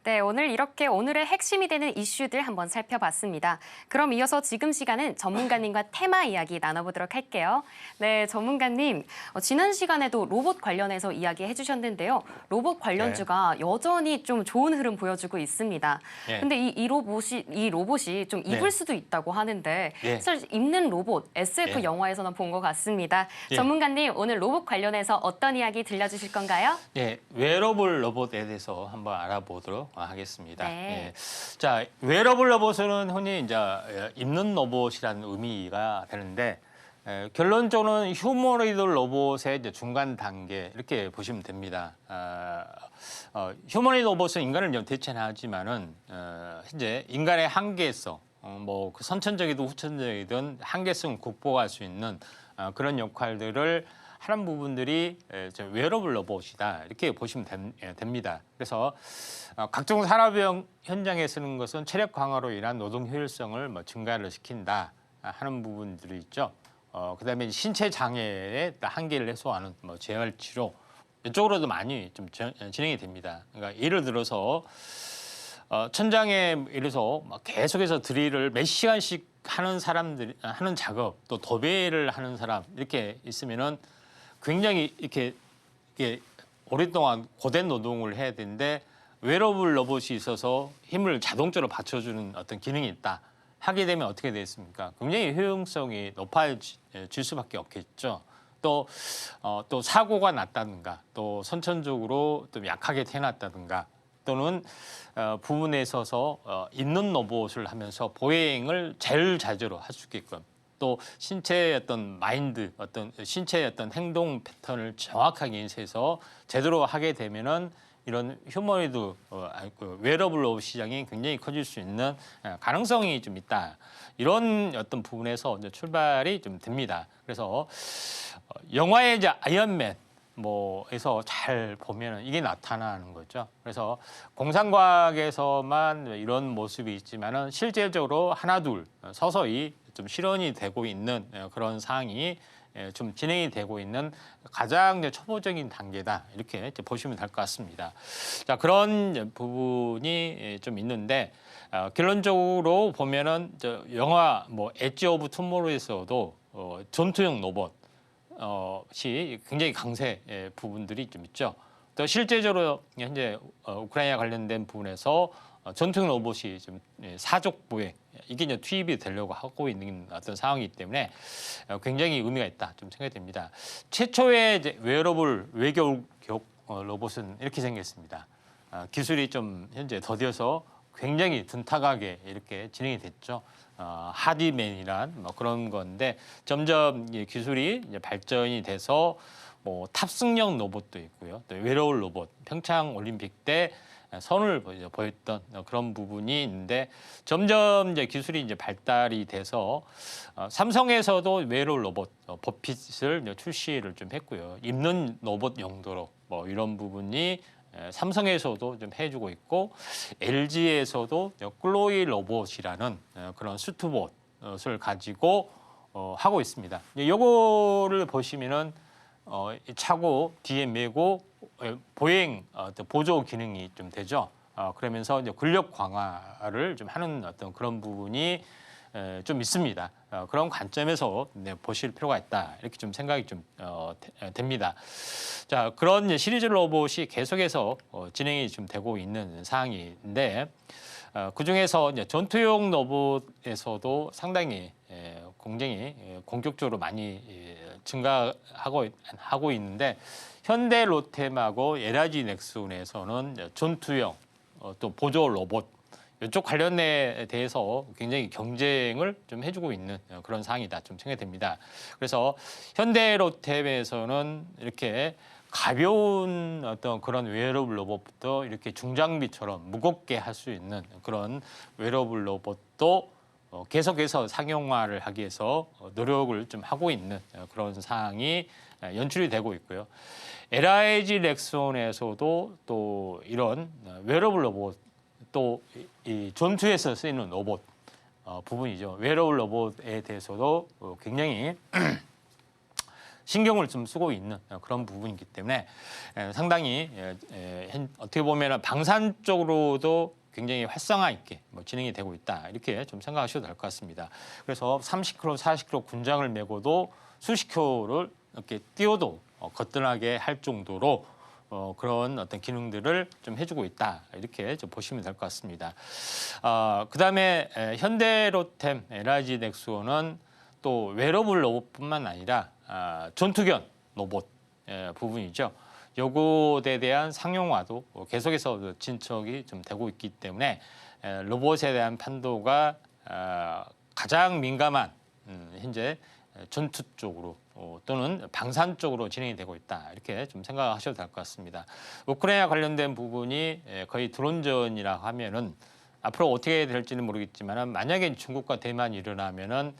네, 오늘 이렇게 오늘의 핵심이 되는 이슈들 한번 살펴봤습니다. 그럼 이어서 지금 시간은 전문가님과 테마 이야기 나눠보도록 할게요. 네, 전문가님, 지난 시간에도 로봇 관련해서 이야기해 주셨는데요. 로봇 관련주가 여전히 좀 좋은 흐름 보여주고 있습니다. 근데 이 로봇이 좀 입을 수도 있다고 하는데 사실 입는 로봇, SF 영화에서는 본 것 같습니다. 전문가님, 오늘 로봇 관련해서 어떤 이야기 들려주실 건가요? 웨어러블 로봇에 대해서 한번 알아보도록 하겠습니다. 네. 예. 자, 웨어러블 로봇은 흔히 이제 입는 로봇이라는 의미가 되는데 결론적으로는 휴머노이드 로봇의 이제 중간 단계 이렇게 보시면 됩니다. 휴머노이드 로봇은 인간을 좀 대체하지만은 현재 인간의 한계성, 뭐그 선천적이든 후천적이든 한계성을 극복할 수 있는 그런 역할들을 하는 부분들이 웨어러블 로봇이다 이렇게 보시면 됩니다. 그래서 각종 산업 현장에 쓰는 것은 체력 강화로 인한 노동 효율성을 뭐 증가를 시킨다 하는 부분들이 있죠. 그다음에 신체 장애의 한계를 해소하는 뭐 재활 치료 이쪽으로도 많이 좀 진행이 됩니다. 그러니까 예를 들어서 천장에 예를 들어서 막 계속해서 드릴을 몇 시간씩 하는 사람들 하는 작업 또 도배를 하는 사람 이렇게 있으면은 굉장히 이렇게 오랫동안 고된 노동을 해야 되는데 웨어러블 로봇이 있어서 힘을 자동적으로 받쳐주는 어떤 기능이 있다. 하게 되면 어떻게 되겠습니까? 굉장히 효용성이 높아질 수밖에 없겠죠. 또 사고가 났다든가 또 선천적으로 좀 약하게 태어났다든가 또는 부분에 있어서 있는 로봇을 하면서 보행을 자율자재로 할 수 있게끔 또 신체의 어떤 마인드, 어떤 신체의 어떤 행동 패턴을 정확하게 인쇄해서 제대로 하게 되면은 이런 휴머노이드 웨어러블 로봇 시장이 굉장히 커질 수 있는 가능성이 좀 있다. 이런 어떤 부분에서 이제 출발이 좀 됩니다. 그래서 영화의 이제 아이언맨 뭐에서 잘 보면은 이게 나타나는 거죠. 그래서 공상과학에서만 이런 모습이 있지만은 실질적으로 하나둘 서서히 좀 실현이 되고 있는 그런 사항이 좀 진행이 되고 있는 가장 초보적인 단계다 이렇게 보시면 될 것 같습니다. 자, 그런 부분이 좀 있는데 결론적으로 보면은 영화 뭐 엣지 오브 투모로우에서도 전투형 로봇이 굉장히 강세 부분들이 좀 있죠. 또 실제적으로 현재 우크라이나 관련된 부분에서 전투형 로봇이 좀 사족보에 이게 이제 투입이 되려고 하고 있는 어떤 상황이기 때문에 굉장히 의미가 있다 좀 생각이 됩니다. 최초의 이제 웨어러블 외교 로봇은 이렇게 생겼습니다. 기술이 좀 현재 더뎌서 굉장히 둔탁하게 이렇게 진행이 됐죠. 하디맨이란 뭐 그런 건데 점점 기술이 이제 발전이 돼서 뭐 탑승형 로봇도 있고요. 또 웨어러블 로봇 평창 올림픽 때 선을 보였던 그런 부분이 있는데 점점 이제 기술이 이제 발달이 돼서 삼성에서도 웨어러블 로봇 버핏을 출시를 좀 했고요. 입는 로봇 용도로 뭐 이런 부분이 삼성에서도 좀 해주고 있고 LG에서도 글로이 로봇이라는 그런 수트봇을 가지고 하고 있습니다. 요거를 보시면은 차고 뒤에 메고 보행 보조 기능이 좀 되죠. 그러면서 이제 근력 강화를 좀 하는 어떤 그런 부분이 좀 있습니다. 그런 관점에서 보실 필요가 있다 이렇게 좀 생각이 좀 됩니다. 자, 그런 시리즈 로봇이 계속해서 진행이 좀 되고 있는 사항인데 그 중에서 이제 전투용 로봇에서도 상당히 굉장히 공격적으로 많이 증가하고 있는데 현대 로템하고 LG 넥슨에서는 전투용 또 보조 로봇 이쪽 관련에 대해서 굉장히 경쟁을 좀 해주고 있는 그런 상황이다 좀 생각이 됩니다. 그래서 현대 로템에서는 이렇게 가벼운 어떤 그런 웨어러블 로봇부터 이렇게 중장비처럼 무겁게 할 수 있는 그런 웨어러블 로봇도 계속해서 상용화를 하기 위해서 노력을 좀 하고 있는 그런 사항이 연출이 되고 있고요. LG 넥슨에서도 또 이런 웨어러블 로봇 또 이 전투에서 쓰이는 로봇 부분이죠. 웨어러블 로봇에 대해서도 굉장히 신경을 좀 쓰고 있는 그런 부분이기 때문에 상당히 어떻게 보면 방산 쪽으로도 굉장히 활성화 있게 진행이 되고 있다 이렇게 좀 생각하셔도 될 것 같습니다. 그래서 30km, 40km 군장을 메고도 수십 킬로를 이렇게 뛰어도 거뜬하게 할 정도로 그런 어떤 기능들을 좀 해주고 있다 이렇게 좀 보시면 될 것 같습니다. 그다음에 현대로템, LG 넥슨은 또 웨어러블 로봇뿐만 아니라 전투견 로봇 부분이죠. 요것에 대한 상용화도 계속해서 진척이 좀 되고 있기 때문에 로봇에 대한 판도가 가장 민감한 현재 전투 쪽으로 또는 방산 쪽으로 진행이 되고 있다. 이렇게 좀 생각하셔도 될 것 같습니다. 우크라이나 관련된 부분이 거의 드론전이라 하면은 앞으로 어떻게 될지는 모르겠지만 만약에 중국과 대만이 일어나면은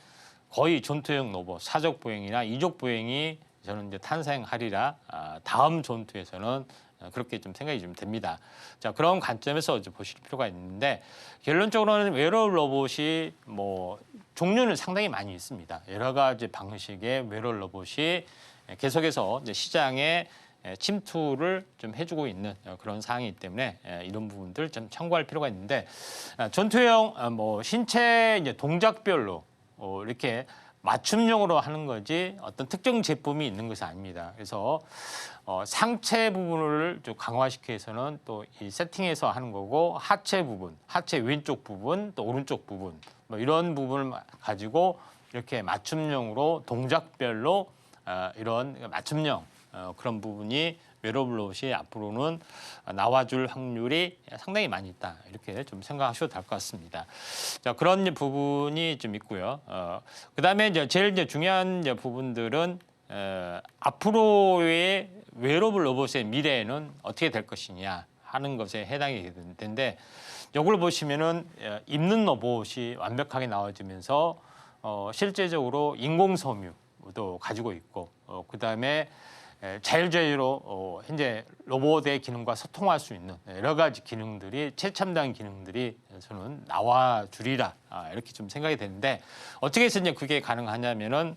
거의 전투형 로봇, 사적 보행이나 이적 보행이 저는 이제 탄생하리라 다음 전투에서는 그렇게 좀 생각이 좀 됩니다. 자, 그런 관점에서 이제 보실 필요가 있는데 결론적으로는 웨어러블 로봇이 뭐 종류는 상당히 많이 있습니다. 여러 가지 방식의 웨어러블 로봇이 계속해서 이제 시장에 침투를 좀 해주고 있는 그런 상황이기 때문에 이런 부분들 좀 참고할 필요가 있는데 전투형 뭐 신체 이제 동작별로 이렇게 맞춤형으로 하는 거지 어떤 특정 제품이 있는 것이 아닙니다. 그래서 상체 부분을 좀 강화시키기 위해서는 또 이 세팅해서 하는 거고 하체 부분, 하체 왼쪽 부분, 또 오른쪽 부분 뭐 이런 부분을 가지고 이렇게 맞춤형으로 동작별로 이런 맞춤형 그런 부분이 웨어러블 로봇이 앞으로는 나와줄 확률이 상당히 많이 있다. 이렇게 좀 생각하셔도 될 것 같습니다. 자, 그런 부분이 좀 있고요. 그다음에 이제 제일 이제 중요한 이제 부분들은 앞으로의 웨어러블 로봇의 미래에는 어떻게 될 것이냐 하는 것에 해당이 되는 텐데 이걸 보시면은 입는 로봇이 완벽하게 나와지면서 실제적으로 인공 섬유도 가지고 있고 그다음에 자율주행으로 현재 로봇의 기능과 소통할 수 있는 여러 가지 기능들이 최첨단 기능들이 저는 나와 주리라 이렇게 좀 생각이 되는데 어떻게 해서 이제 그게 가능하냐면은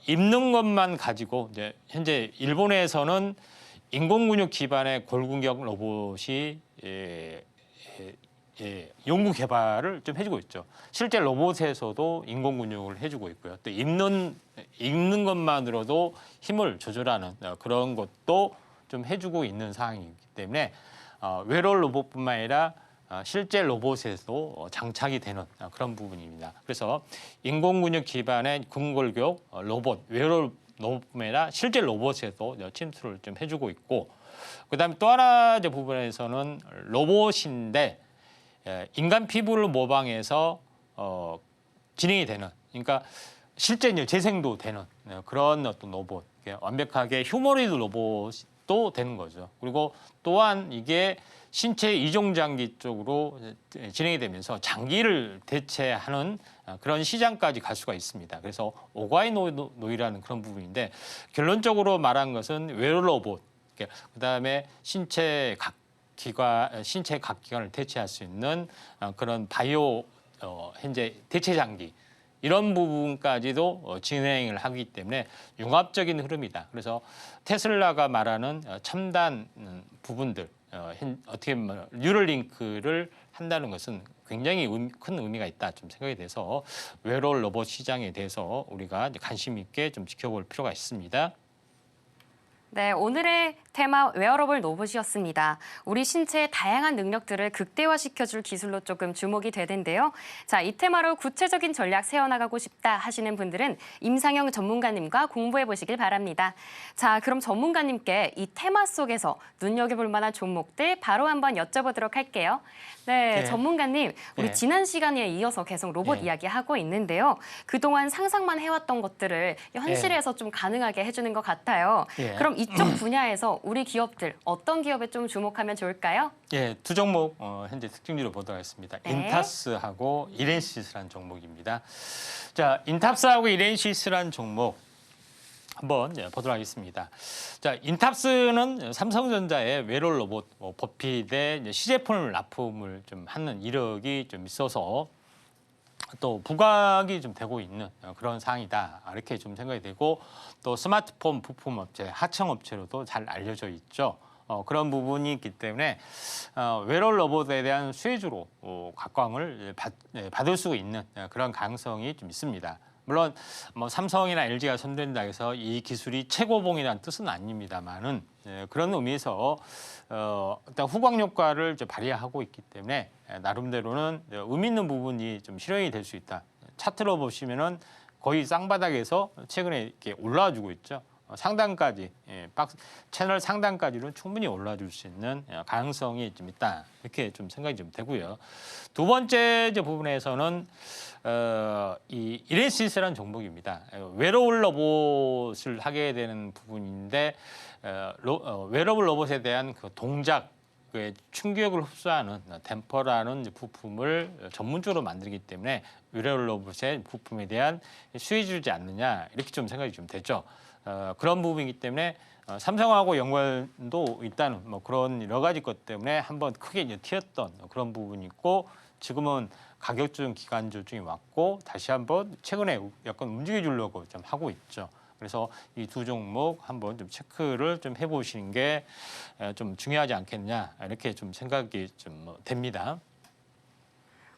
입는 것만 가지고 이제 현재 일본에서는 인공근육 기반의 골근격 로봇이 연구 개발을 좀 해주고 있죠. 실제 로봇에서도 인공근육을 해주고 있고요. 또 입는 것만으로도 힘을 조절하는 그런 것도 좀 해주고 있는 상황이기 때문에 웨어러블 로봇뿐만 아니라 실제 로봇에도 장착이 되는 그런 부분입니다. 그래서 인공근육 기반의 근골격 로봇, 웨어러블 로봇뿐만 아니라 실제 로봇에도 침투를 좀 해주고 있고 그다음에 또 하나 이제 부분에서는 로봇인데 인간 피부를 모방해서 진행이 되는, 그러니까 실제 이제 재생도 되는 그런 어떤 로봇, 완벽하게 휴머노이드 로봇도 되는 거죠. 그리고 또한 이게 신체 이종 장기 쪽으로 진행이 되면서 장기를 대체하는 그런 시장까지 갈 수가 있습니다. 그래서 오가이노이라는 그런 부분인데 결론적으로 말한 것은 웨어러블 로봇, 그다음에 신체 각 기관을 대체할 수 있는 그런 바이오 현재 대체 장기 이런 부분까지도 진행을 하기 때문에 융합적인 흐름이다. 그래서 테슬라가 말하는 첨단 부분들 어떻게 보면 뉴럴링크를 한다는 것은 굉장히 큰 의미가 있다 좀 생각이 돼서 웨어러블 로봇 시장에 대해서 우리가 관심 있게 좀 지켜볼 필요가 있습니다. 네, 오늘의 테마 웨어러블 로봇이었습니다. 우리 신체의 다양한 능력들을 극대화시켜줄 기술로 조금 주목이 되는데요. 자, 이 테마로 구체적인 전략 세워나가고 싶다 하시는 분들은 임상영 전문가님과 공부해 보시길 바랍니다. 자, 그럼 전문가님께 이 테마 속에서 눈여겨볼 만한 종목들 바로 한번 여쭤보도록 할게요. 네, 전문가님, 우리 지난 시간에 이어서 계속 로봇 이야기하고 있는데요. 그동안 상상만 해왔던 것들을 현실에서 좀 가능하게 해주는 것 같아요. 그럼 이쪽 분야에서 우리 기업들 어떤 기업에 좀 주목하면 좋을까요? 두 종목 현재 특징주로 보도록 하겠습니다. 인탑스하고 이렌시스라는 종목입니다. 자, 인탑스하고 이렌시스라는 종목 한번 보도록 하겠습니다. 자, 인탑스는 삼성전자의 웨어러블 로봇 버핏의 시제품을 납품을 좀 하는 이력이 좀 있어서 또 부각이 좀 되고 있는 그런 상황이다 이렇게 좀 생각이 되고 또 스마트폰 부품 업체, 하청 업체로도 잘 알려져 있죠. 그런 부분이 있기 때문에 웨어러블 로봇에 대한 수혜주로 각광을 받을 수 있는 그런 가능성이 좀 있습니다. 물론 뭐 삼성이나 LG가 선도한다 해서 이 기술이 최고봉이라는 뜻은 아닙니다만은 그런 의미에서 일단 후광 효과를 발휘하고 있기 때문에 나름대로는 의미 있는 부분이 좀 실현이 될 수 있다. 차트로 보시면은 거의 쌍바닥에서 최근에 이렇게 올라와주고 있죠. 상단까지 채널 상단까지는 충분히 올라줄 수 있는 가능성이 좀 있다 이렇게 좀 생각이 좀 되고요. 두 번째 이제 부분에서는 이 이렌시스라는 종목입니다. 웨어러블 로봇을 하게 되는 부분인데 웨어러블 로봇에 대한 그 동작 그 충격을 흡수하는 댐퍼라는 부품을 전문적으로 만들기 때문에 웨어러블 로봇의 부품에 대한 수혜 주지 않느냐 이렇게 좀 생각이 좀 되죠. 그런 부분이기 때문에 삼성하고 연관도 있다는 뭐 그런 여러 가지 것 때문에 한번 크게 이제 튀었던 그런 부분이 있고 지금은 가격 조정 기간 조정이 왔고 다시 한번 최근에 약간 움직여 주려고 좀 하고 있죠. 그래서 이 두 종목 한번 좀 체크를 좀 해보시는 게 좀 중요하지 않겠냐 이렇게 좀 생각이 좀 됩니다.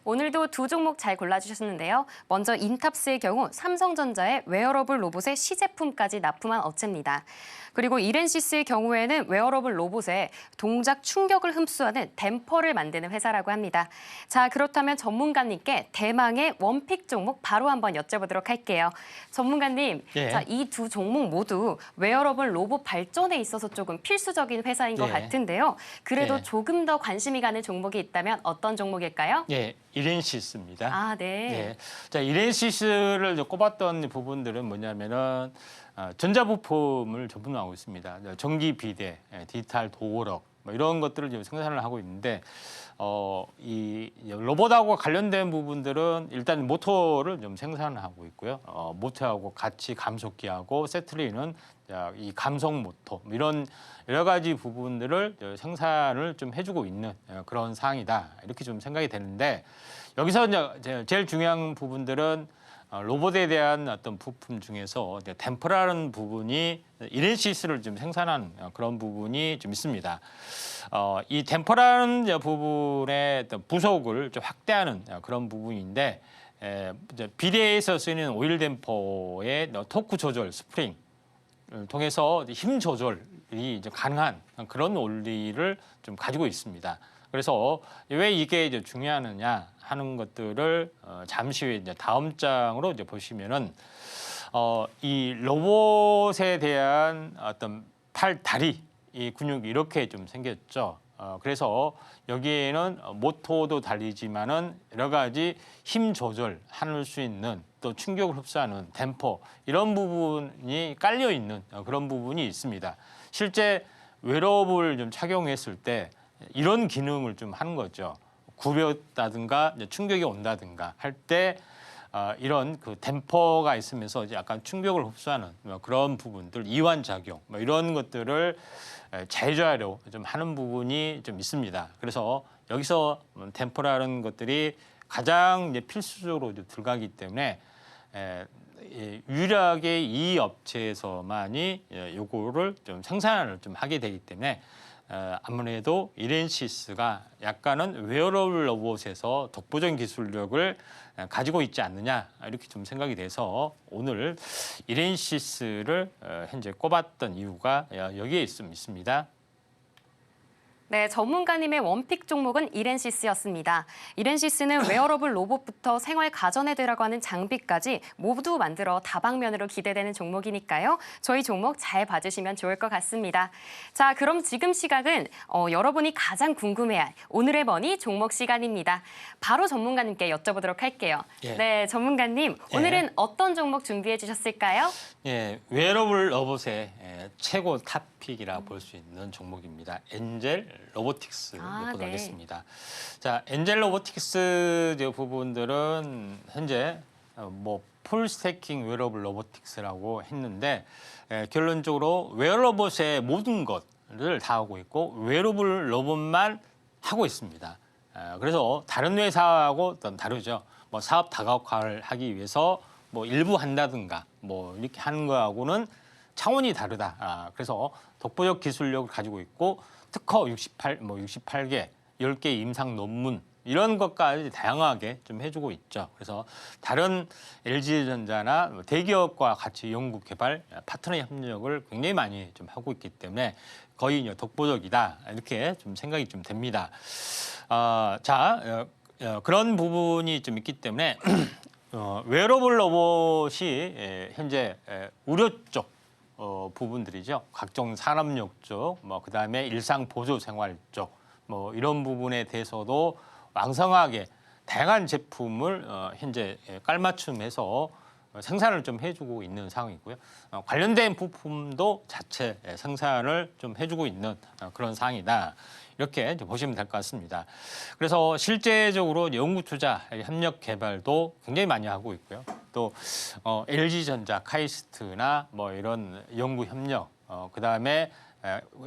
오늘도 두 종목 잘 골라주셨는데요. 먼저 인탑스의 경우 삼성전자의 웨어러블 로봇의 시제품까지 납품한 업체입니다. 그리고 이렌시스의 경우에는 웨어러블 로봇에 동작 충격을 흡수하는 댐퍼를 만드는 회사라고 합니다. 자, 그렇다면 전문가님께 대망의 원픽 종목 바로 한번 여쭤보도록 할게요. 전문가님, 예. 자, 이 두 종목 모두 웨어러블 로봇 발전에 있어서 조금 필수적인 회사인 것 예. 같은데요. 그래도 예. 조금 더 관심이 가는 종목이 있다면 어떤 종목일까요? 예, 이렌시스입니다. 아, 네. 예. 자, 이렌시스를 이제 꼽았던 부분들은 뭐냐면은 전자부품을 전문하고 있습니다. 전기 비대, 디지털 도어록 뭐 이런 것들을 지금 생산을 하고 있는데 이 로봇하고 관련된 부분들은 일단 모터를 좀 생산을 하고 있고요. 모터하고 같이 감속기하고 세트리는 이 감속 모터 뭐 이런 여러 가지 부분들을 생산을 좀 해주고 있는 그런 상황이다 이렇게 좀 생각이 되는데 여기서 이제 제일 중요한 부분들은 로봇에 대한 어떤 부품 중에서 댐퍼라는 부분이 이렌시스를 좀 생산한 그런 부분이 좀 있습니다. 이 댐퍼라는 부분의 어떤 부속을 좀 확대하는 그런 부분인데 비대에서 쓰이는 오일 댐퍼의 토크 조절 스프링 을 통해서 힘 조절이 이제 가능한 그런 원리를 좀 가지고 있습니다. 그래서 왜 이게 이제 중요하느냐 하는 것들을 잠시 후에 이제 다음 장으로 이제 보시면은 이 로봇에 대한 어떤 팔, 다리 이 근육이 이렇게 좀 생겼죠. 그래서 여기에는 모터도 달리지만은 여러 가지 힘 조절할 수 있는 또 충격을 흡수하는 댐퍼 이런 부분이 깔려 있는 그런 부분이 있습니다. 실제 웨어러블 좀 착용했을 때 이런 기능을 좀 하는 거죠. 굽였다든가 충격이 온다든가 할 때 이런 그 댐퍼가 있으면서 이제 약간 충격을 흡수하는 그런 부분들, 이완 작용 뭐 이런 것들을 제어하려 좀 하는 부분이 좀 있습니다. 그래서 여기서 댐퍼라는 것들이 가장 이제 필수적으로 이제 들어가기 때문에 유일하게 이 업체에서만이 요거를 좀 생산을 좀 하게 되기 때문에 아무래도 이렌시스가 약간은 웨어러블 로봇에서 독보적인 기술력을 가지고 있지 않느냐 이렇게 좀 생각이 돼서 오늘 이렌시스를 현재 꼽았던 이유가 여기에 있습니다. 네, 전문가님의 원픽 종목은 이렌시스였습니다. 이렌시스는 웨어러블 로봇부터 생활 가전에 들어가는 장비까지 모두 만들어 다방면으로 기대되는 종목이니까요. 저희 종목 잘 봐주시면 좋을 것 같습니다. 자, 그럼 지금 시각은 여러분이 가장 궁금해할 오늘의 머니 종목 시간입니다. 바로 전문가님께 여쭤보도록 할게요. 예. 네, 전문가님, 오늘은 어떤 종목 준비해 주셨을까요? 예, 웨어러블 로봇의 최고 탑픽이라 볼 수 있는 종목입니다. 엔젤 로보틱스 보도록 네. 하겠습니다. 자, 엔젤 로보틱스 부분들은 현재 뭐 풀스태킹 웨어러블 로보틱스라고 했는데 결론적으로 웨어러블의 모든 것을 다 하고 있고 웨어러블 로봇만 하고 있습니다. 그래서 다른 회사하고 좀 다르죠. 뭐 사업 다각화를 하기 위해서 뭐 일부 한다든가 뭐 이렇게 하는 거하고는 차원이 다르다. 그래서 독보적 기술력을 가지고 있고 특허 68개, 10개 임상 논문 이런 것까지 다양하게 좀 해주고 있죠. 그래서 다른 LG전자나 대기업과 같이 연구 개발 파트너 협력을 굉장히 많이 좀 하고 있기 때문에 거의 독보적이다 이렇게 좀 생각이 좀 됩니다. 그런 부분이 좀 있기 때문에 웨어러블 로봇이 현재 우려 쪽 부분들이죠. 각종 산업용 쪽, 뭐 그다음에 일상 보조 생활 쪽, 뭐 이런 부분에 대해서도 왕성하게 다양한 제품을 현재 깔맞춤해서 생산을 좀 해주고 있는 상황이고요. 관련된 부품도 자체 생산을 좀 해주고 있는 그런 상황이다. 이렇게 이제 보시면 될 것 같습니다. 그래서 실제적으로 연구 투자, 협력 개발도 굉장히 많이 하고 있고요. 또 LG전자, 카이스트나 뭐 이런 연구 협력, 그다음에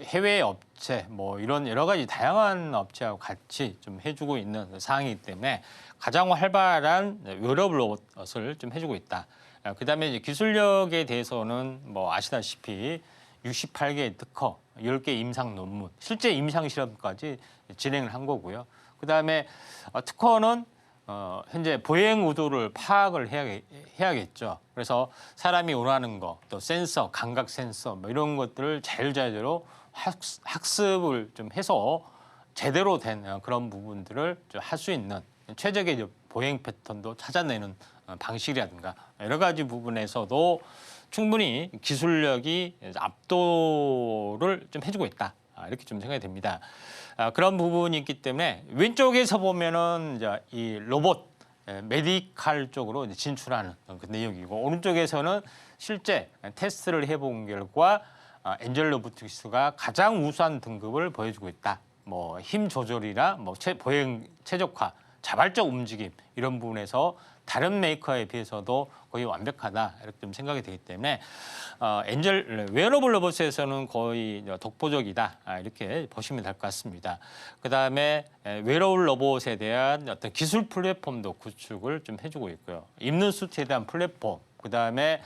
해외 업체, 뭐 이런 여러 가지 다양한 업체하고 같이 좀 해주고 있는 상황이기 때문에 가장 활발한 웨어러블 로봇을 좀 해주고 있다. 그다음에 이제 기술력에 대해서는 뭐 아시다시피 68개의 특허, 10개 임상 논문, 실제 임상 실험까지 진행을 한 거고요. 그다음에 특허는 현재 보행 의도를 파악을 해야겠죠. 그래서 사람이 원하는 거, 또 센서, 감각 센서 뭐 이런 것들을 자유자재로 학습을 좀 해서 제대로 된 그런 부분들을 할 수 있는 최적의 보행 패턴도 찾아내는 방식이라든가 여러 가지 부분에서도 충분히 기술력이 압도를 좀 해주고 있다. 이렇게 좀 생각이 됩니다. 그런 부분이 있기 때문에 왼쪽에서 보면은 이제 이 로봇 메디칼 쪽으로 이제 진출하는 그 내용이고 오른쪽에서는 실제 테스트를 해본 결과 엔젤 로보틱스가 가장 우수한 등급을 보여주고 있다. 뭐 힘 조절이나 뭐 보행 최적화, 자발적 움직임 이런 부분에서 다른 메이커에 비해서도 거의 완벽하다 이렇게 좀 생각이 되기 때문에 웨어러블 로봇에서는 거의 독보적이다 이렇게 보시면 될 것 같습니다. 그다음에 웨어러블 로봇에 대한 어떤 기술 플랫폼도 구축을 좀 해주고 있고요. 입는 수트에 대한 플랫폼, 그다음에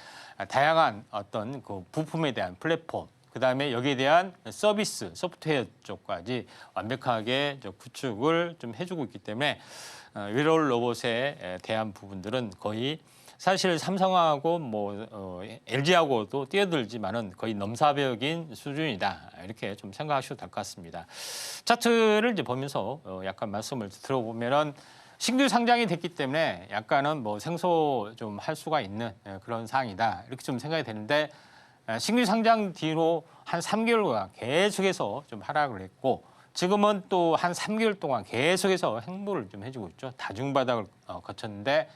다양한 어떤 그 부품에 대한 플랫폼, 그다음에 여기에 대한 서비스, 소프트웨어 쪽까지 완벽하게 구축을 좀 해주고 있기 때문에 웨어러블 로봇에 대한 부분들은 거의 사실 삼성하고 뭐 LG하고도 뛰어들지만은 거의 넘사벽인 수준이다 이렇게 좀 생각하셔도 될 것 같습니다. 차트를 이제 보면서 약간 말씀을 들어보면은 신규 상장이 됐기 때문에 약간은 뭐 생소 좀 할 수가 있는 그런 상황이다 이렇게 좀 생각이 되는데 신규 상장 뒤로 한 3개월간 계속해서 좀 하락을 했고. 지금은 또 한 3개월 동안 계속해서 행보를 좀 해주고 있죠. 다중바닥을 거쳤는데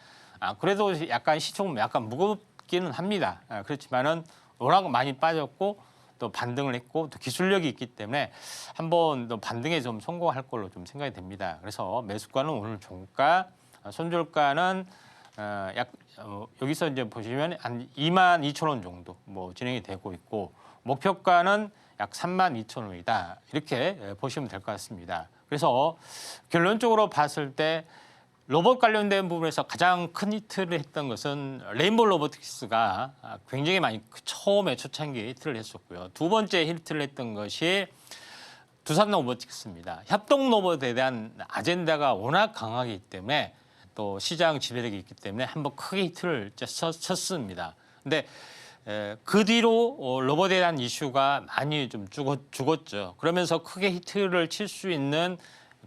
그래도 약간 시총은 약간 무겁기는 합니다. 그렇지만은 워낙 많이 빠졌고 또 반등을 했고 또 기술력이 있기 때문에 한번 또 반등에 좀 성공할 걸로 좀 생각이 됩니다. 그래서 매수가는 오늘 종가, 손절가는 여기서 이제 보시면 한 22,000원 정도 뭐 진행이 되고 있고 목표가는 약 32,000원이다. 이렇게 보시면 될 것 같습니다. 그래서 결론적으로 봤을 때 로봇 관련된 부분에서 가장 큰 히트를 했던 것은 레인보우 로보틱스가 굉장히 많이 처음에 초창기에 히트를 했었고요. 두 번째 히트를 했던 것이 두산 로보틱스입니다. 협동 로봇에 대한 아젠다가 워낙 강하기 때문에 또 시장 지배력이 있기 때문에 한번 크게 히트를 쳤습니다. 근데 그 뒤로 로봇에 대한 이슈가 많이 좀 죽었죠. 그러면서 크게 히트를 칠 수 있는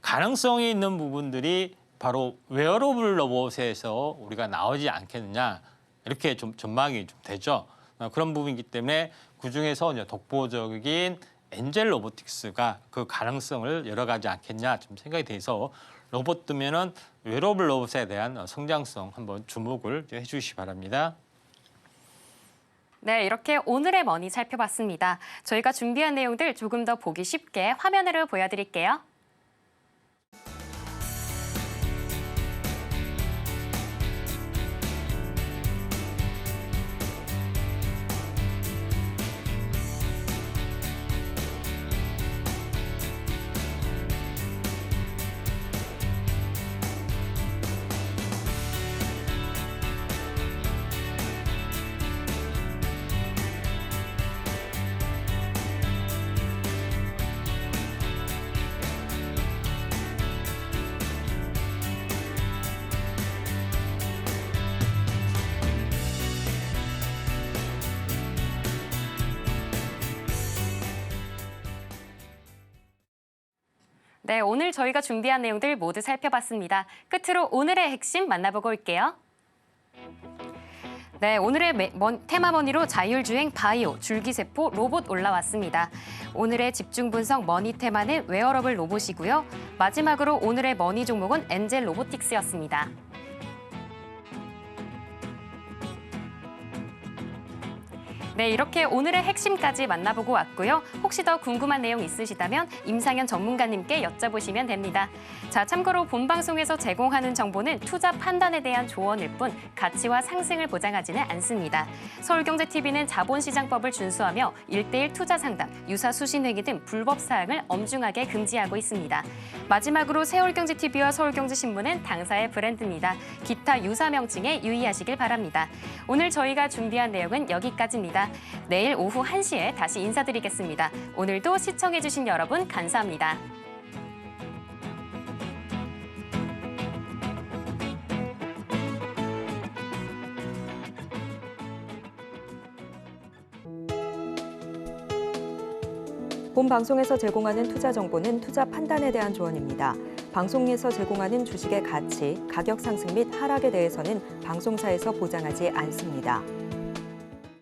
가능성이 있는 부분들이 바로 웨어러블 로봇에서 우리가 나오지 않겠느냐 이렇게 좀 전망이 좀 되죠. 그런 부분이기 때문에 그중에서 이제 독보적인 엔젤 로보틱스가 그 가능성을 열어가지 않겠냐 좀 생각이 돼서 로봇 뜨면은 웨어러블 로봇에 대한 성장성 한번 주목을 해주시기 바랍니다. 네, 이렇게 오늘의 머니 살펴봤습니다. 저희가 준비한 내용들 조금 더 보기 쉽게 화면으로 보여드릴게요. 네, 오늘 저희가 준비한 내용들 모두 살펴봤습니다. 끝으로 오늘의 핵심 만나보고 올게요. 네, 오늘의 테마머니로 자율주행, 바이오, 줄기세포, 로봇 올라왔습니다. 오늘의 집중 분석 머니 테마는 웨어러블 로봇이고요. 마지막으로 오늘의 머니 종목은 엔젤 로보틱스였습니다. 네, 이렇게 오늘의 핵심까지 만나보고 왔고요. 혹시 더 궁금한 내용 있으시다면 임상현 전문가님께 여쭤보시면 됩니다. 자, 참고로 본 방송에서 제공하는 정보는 투자 판단에 대한 조언일 뿐 가치와 상승을 보장하지는 않습니다. 서울경제TV는 자본시장법을 준수하며 1:1 투자 상담, 유사 수신회계 등 불법 사항을 엄중하게 금지하고 있습니다. 마지막으로 서울경제TV와 서울경제신문은 당사의 브랜드입니다. 기타 유사 명칭에 유의하시길 바랍니다. 오늘 저희가 준비한 내용은 여기까지입니다. 내일 오후 1시에 다시 인사드리겠습니다. 오늘도 시청해주신 여러분 감사합니다. 본 방송에서 제공하는 투자 정보는 투자 판단에 대한 조언입니다. 방송에서 제공하는 주식의 가치, 가격 상승 및 하락에 대해서는 방송사에서 보장하지 않습니다.